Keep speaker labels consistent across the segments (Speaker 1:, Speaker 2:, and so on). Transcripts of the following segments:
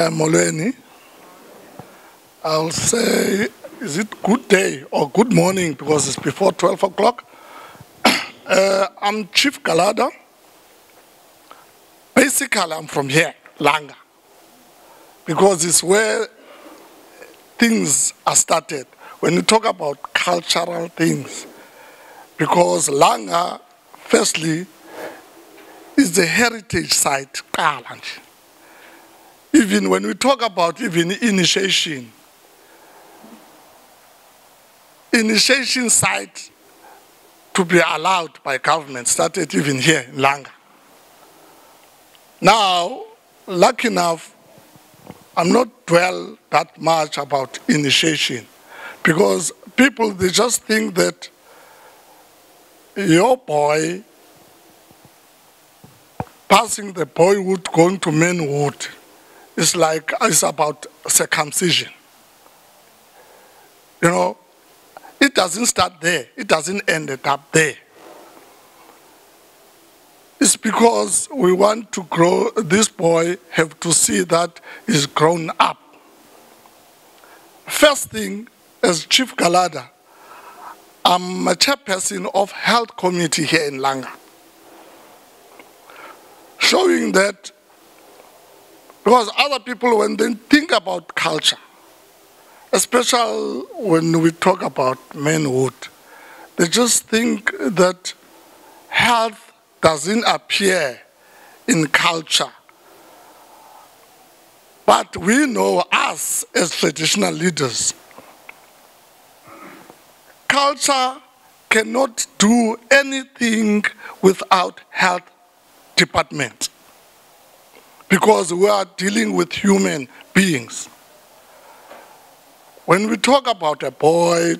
Speaker 1: Molweni. I'll say, is it good day or good morning because it's before 12 o'clock? I'm Chief Galada. Basically, I'm from here, Langa, because it's where things are started. When you talk about cultural things, because Langa, firstly, is the heritage site. Even when we talk about even initiation site to be allowed by government started even here in Langa. Now, lucky enough, I'm not dwell that much about initiation because people, they just think that your boy passing the boyhood, going to manhood, is like, it's about circumcision. You know, it doesn't start there. It doesn't end it up there. It's because we want to grow, this boy have to see that he's grown up. First thing, as Chief Galada, I'm a chairperson of Health Committee here in Langa. Showing that, because other people, when they think about culture, especially when we talk about manhood, they just think that health doesn't appear in culture. But we know, us as traditional leaders, culture cannot do anything without health department, because we are dealing with human beings. When we talk about a boy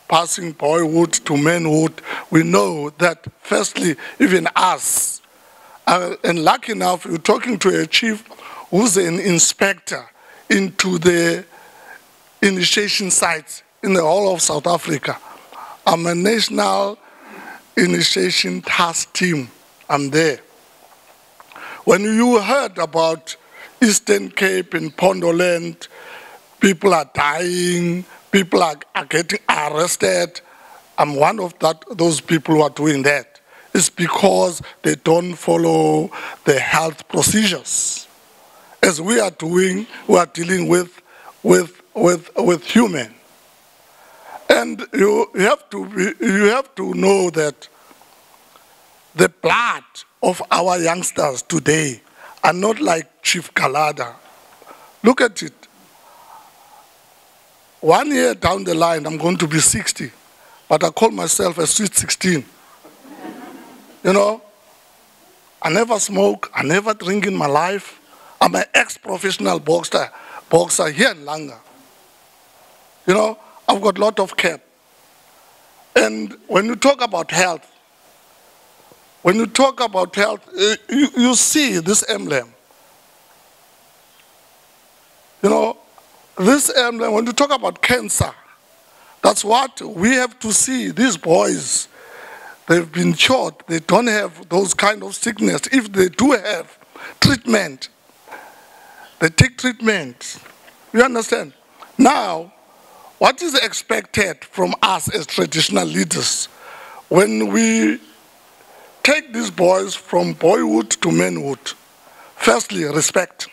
Speaker 1: passing boyhood to manhood, we know that firstly, even us, and lucky enough, you're talking to a chief who's an inspector into the initiation sites in the whole of South Africa. I'm a national initiation task team. I'm there. When you heard about Eastern Cape and Pondoland, people are dying, people are getting arrested, I'm one of those people who are doing that. It's because they don't follow the health procedures. As we are doing, we are dealing with human. And you have to know that the blood of our youngsters today are not like Chief Galada. Look at it. 1 year down the line, I'm going to be 60, but I call myself a sweet 16. You know, I never smoke, I never drink in my life. I'm an ex-professional boxer here in Langa. You know, I've got a lot of care. And when you talk about health, you see this emblem. You know, this emblem, when you talk about cancer, that's what we have to see. These boys, they've been cured. They don't have those kind of sickness. If they do have treatment, they take treatment. You understand? Now, what is expected from us as traditional leaders when we take these boys from boyhood to manhood? Firstly, respect.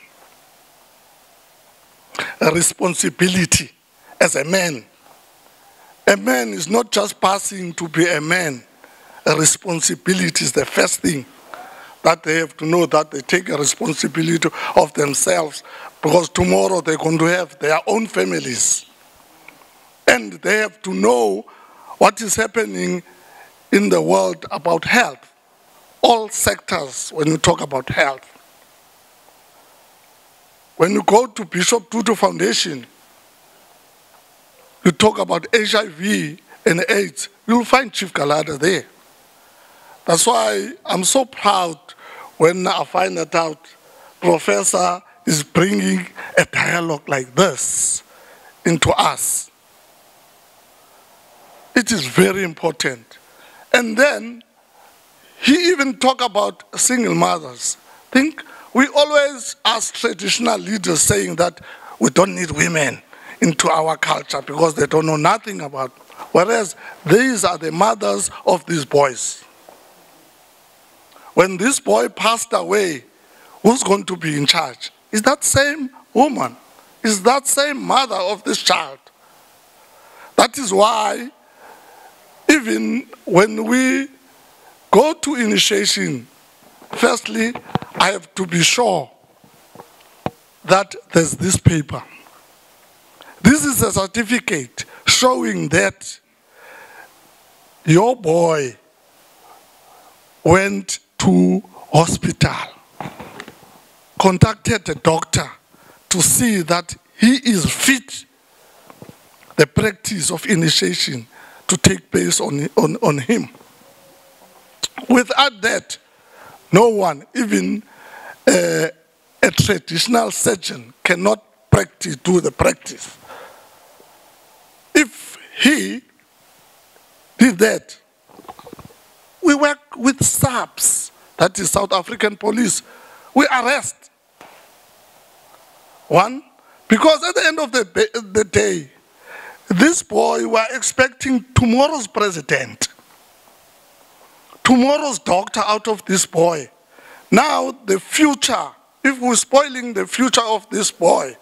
Speaker 1: A responsibility as a man. A man is not just passing to be a man. A responsibility is the first thing that they have to know, that they take a responsibility of themselves, because tomorrow they're going to have their own families. And they have to know what is happening in the world about health. All sectors, when you talk about health. When you go to Bishop Tutu Foundation, you talk about HIV and AIDS, you'll find Chief Galada there. That's why I'm so proud when I find that out Professor is bringing a dialogue like this into us. It is very important. And then he even talked about single mothers. Think we always ask traditional leaders saying that we don't need women into our culture because they don't know nothing about, whereas these are the mothers of these boys. When this boy passed away, who's going to be in charge? Is that same woman? Is that same mother of this child? That is why even when we go to initiation, firstly, I have to be sure that there's this paper. This is a certificate showing that your boy went to hospital, contacted a doctor to see that he is fit, the practice of initiation to take place on him. Without that, no one, even a traditional surgeon, cannot do the practice. If he did that, we work with SAPS, that is South African Police. We arrest. One, because at the end of the day, this boy, we are expecting tomorrow's president, tomorrow's doctor out of this boy. Now the future, if we're spoiling the future of this boy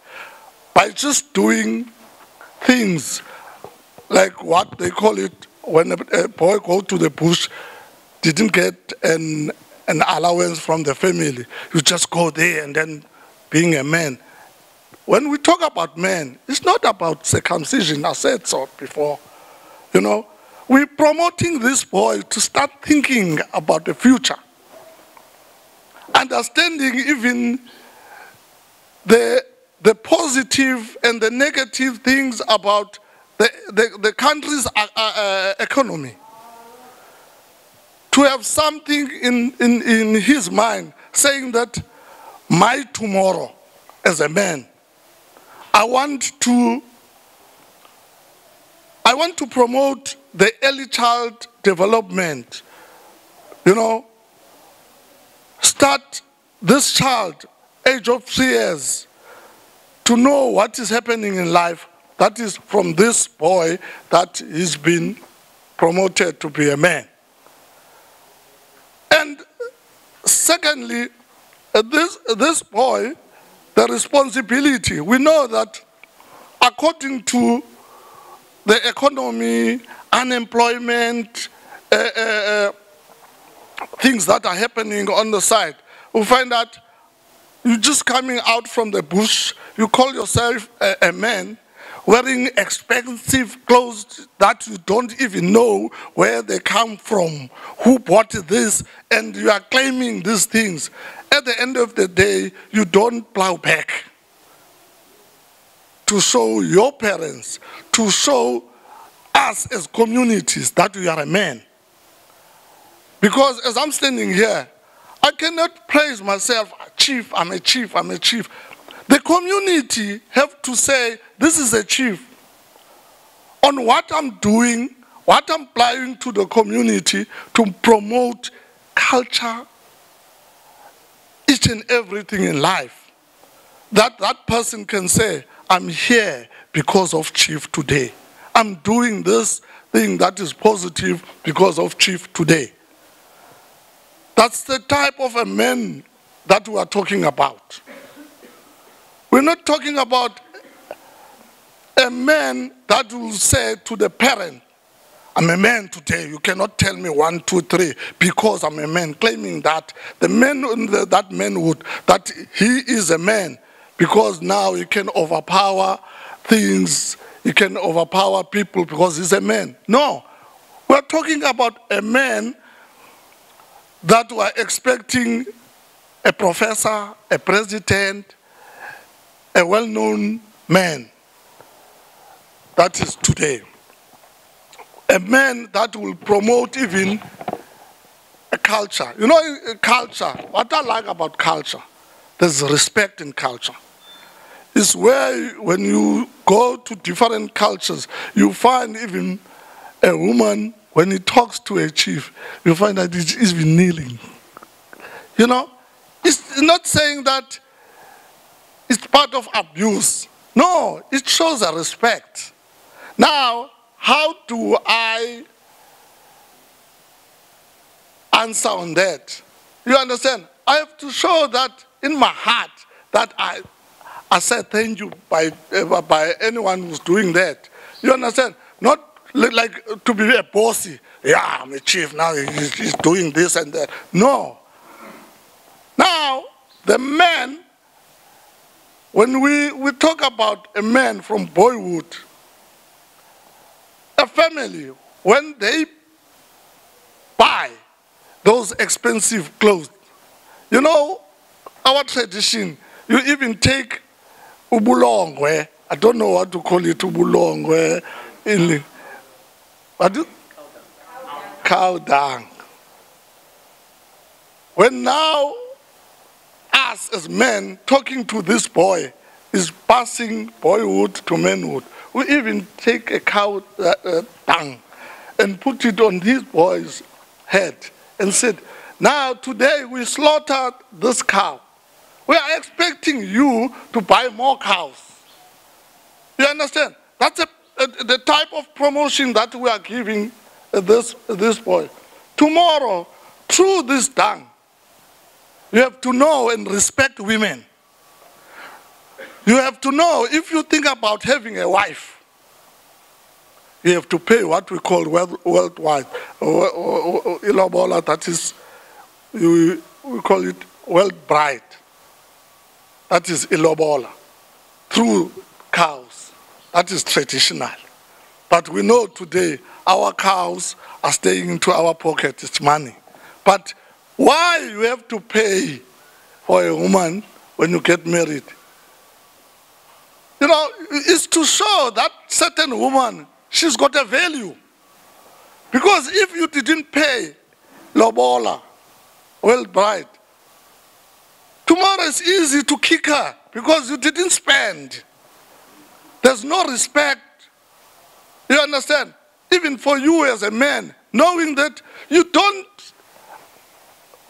Speaker 1: by just doing things like what they call it, when a boy goes to the bush, didn't get an allowance from the family, you just go there and then being a man. When we talk about men, it's not about circumcision, I said so before. You know, we're promoting this boy to start thinking about the future. Understanding even the positive and the negative things about the country's economy. To have something in his mind saying that my tomorrow as a man, I want to promote the early child development. You know, start this child, age of 3 years, to know what is happening in life. That is from this boy that he's been promoted to be a man. And secondly, this boy, the responsibility, we know that according to the economy, unemployment, things that are happening on the side, we find that you're just coming out from the bush, you call yourself a man, wearing expensive clothes that you don't even know where they come from, who bought this, and you are claiming these things. At the end of the day, you don't plow back to show your parents, to show us as communities that we are a man. Because as I'm standing here, I cannot praise myself, chief, I'm a chief, I'm a chief. The community have to say, this is a chief. On what I'm doing, what I'm applying to the community to promote culture, each and everything in life. That person can say, I'm here because of chief today. I'm doing this thing that is positive because of chief today. That's the type of a man that we are talking about. We're not talking about a man that will say to the parent, I'm a man today, you cannot tell me 1, 2, 3 because I'm a man, claiming that the man, that manhood, that he is a man because now he can overpower things, he can overpower people because he's a man. No, we're talking about a man that we're expecting a professor, a president, a well-known man. That is today. A man that will promote even a culture. You know, culture, what I like about culture, there's respect in culture. It's where when you go to different cultures, you find even a woman, when he talks to a chief, you find that he's even kneeling. You know, It's not saying that it's part of abuse. No, it shows a respect. Now, how do I answer on that? You understand? I have to show that in my heart that I said thank you by anyone who's doing that. You understand? Not like to be a bossy. Yeah, I'm a chief now, he's doing this and that. No. Now, the man, when we talk about a man from boyhood, a family, when they buy those expensive clothes, you know, our tradition, you even take ubulongwe, I don't know what to call it, ubulongwe, what do? Cow dung. When now, us as men talking to this boy is passing boyhood to manhood, we even take a cow dung and put it on this boy's head and said, now today we slaughtered this cow. We are expecting you to buy more cows. You understand? That's the type of promotion that we are giving this boy. Tomorrow, through this dung, you have to know and respect women. You have to know, if you think about having a wife, you have to pay what we call worldwide, ilobola, that is, we call it world bride. That is ilobola, through cows. That is traditional. But we know today our cows are staying into our pocket, it's money. But why you have to pay for a woman when you get married? You know, it's to show that certain woman, she's got a value. Because if you didn't pay lobola, well bride, tomorrow it's easy to kick her because you didn't spend. There's no respect. You understand? Even for you as a man, knowing that you don't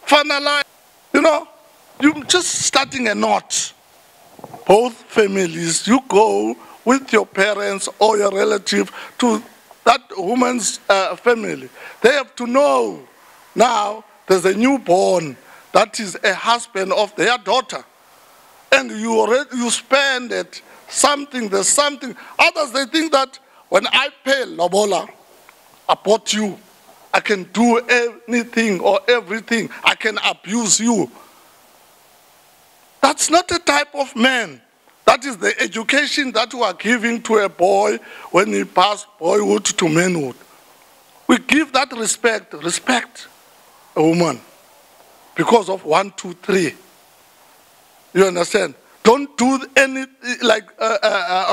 Speaker 1: finalize, you know, you're just starting a knot. Both families, you go with your parents or your relative to that woman's family. They have to know now there's a newborn that is a husband of their daughter. And you spend it, something, there's something. Others, they think that when I pay lobola, I bought you. I can do anything or everything. I can abuse you. That's not the type of man. That is the education that we are giving to a boy when he passed boyhood to manhood. We give that respect a woman because of 1, 2, 3. You understand? Don't do any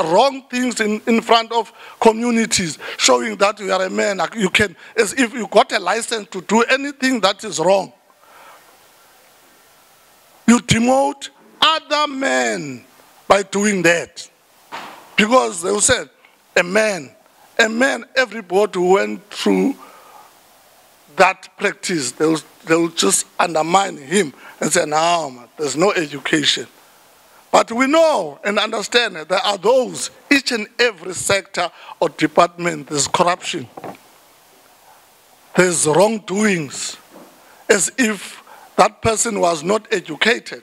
Speaker 1: wrong things in front of communities, showing that you are a man. You can, as if you got a license to do anything that is wrong. You demote other men by doing that. Because they said, a man, everybody who went through that practice, they will just undermine him and say, no, there's no education. But we know and understand that there are those, each and every sector or department, there's corruption. There's wrongdoings, as if that person was not educated.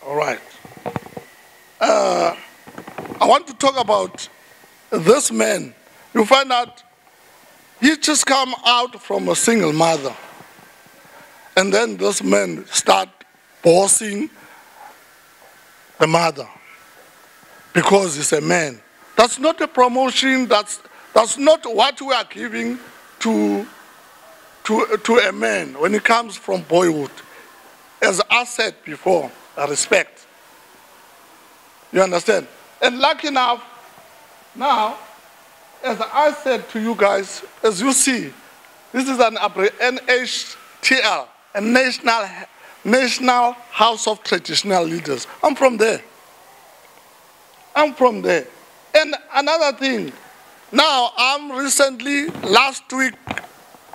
Speaker 1: All right. I want to talk about this man. You find out he just come out from a single mother. And then this man start bossing the mother because he's a man. That's not a promotion, that's not what we are giving to a man when it comes from boyhood. As I said before, respect. You understand? And lucky enough, now, as I said to you guys, as you see, this is an NHTL, a National House of Traditional Leaders. I'm from there. I'm from there. And another thing, now I'm recently, last week,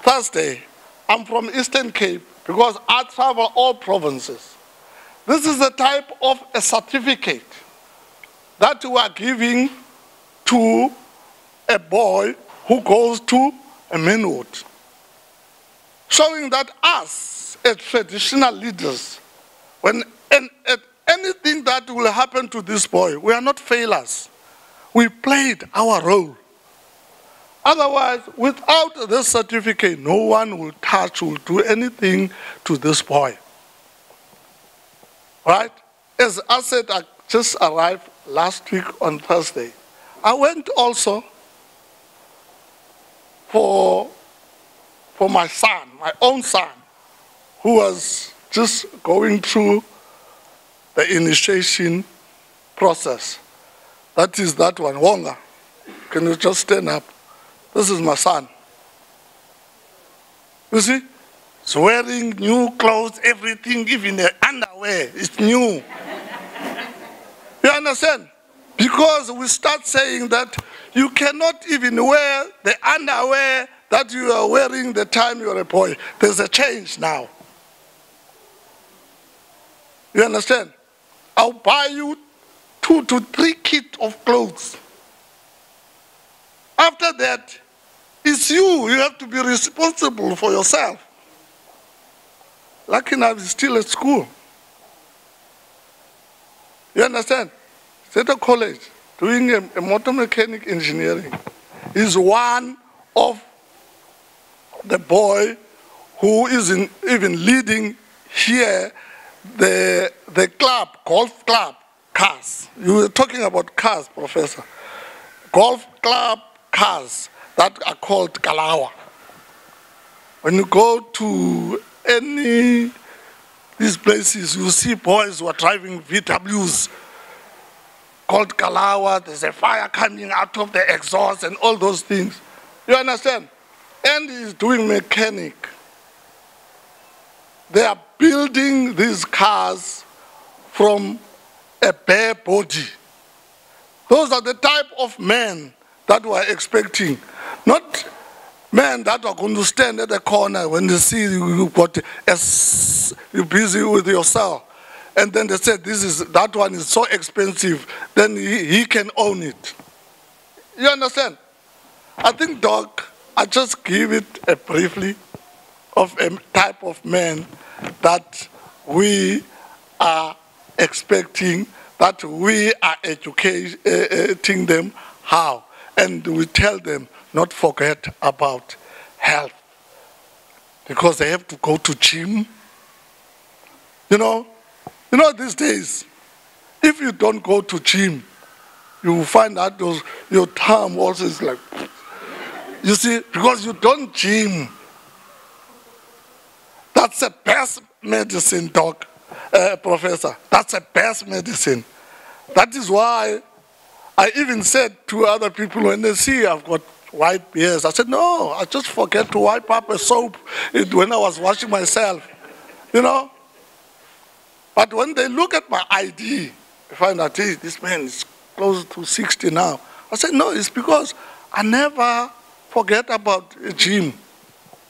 Speaker 1: Thursday, I'm from Eastern Cape because I travel all provinces. This is the type of a certificate that we are giving to a boy who goes to a manhood, showing that us as traditional leaders, when anything that will happen to this boy, we are not failures. We played our role. Otherwise, without this certificate, no one will touch, will do anything to this boy. Right? As I said, I just arrived last week on Thursday. I went also for my son, my own son, who was just going through the initiation process. That is that one. Langa, can you just stand up? This is my son. You see? He's wearing new clothes, everything, even the underwear is new. You understand? Because we start saying that you cannot even wear the underwear that you are wearing the time you are a boy. There's a change now. You understand? I'll buy you 2 to 3 kits of clothes. After that, it's you. You have to be responsible for yourself. Lucky enough, he's still at school. You understand? He's at a college doing a motor mechanic engineering. He's one of the boy who is even leading here the club, golf club, cars. You were talking about cars, Professor. Golf club cars that are called Galada. When you go to any these places, you see boys who are driving VWs called Galada. There's a fire coming out of the exhaust and all those things. You understand? And he's doing mechanic. They are building these cars from a bare body. Those are the type of men that we are expecting. Not men that are going to stand at the corner when they see you're busy with yourself. And then they say, that one is so expensive, then he can own it. You understand? I think, Doc, I just give it a briefly of a type of man that we are expecting, that we are educating them how. And we tell them not forget about health, because they have to go to gym. You know these days, if you don't go to gym, you will find out your thumb also is like, you see, because you don't gym. That's the best medicine, Doc, Professor. That's the best medicine. That is why I even said to other people when they see I've got white beards, I said, no, I just forget to wipe up a soap when I was washing myself, you know. But when they look at my ID, they find out, hey, this man is close to 60 now. I said, no, it's because I never forget about a gym.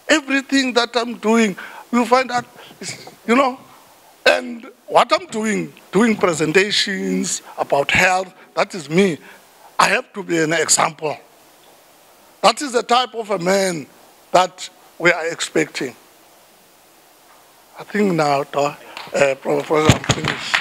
Speaker 1: Everything that I'm doing, you find out, you know, and what I'm doing presentations about health, that is me. I have to be an example. That is the type of a man that we are expecting. I think now, Professor, I'm finished.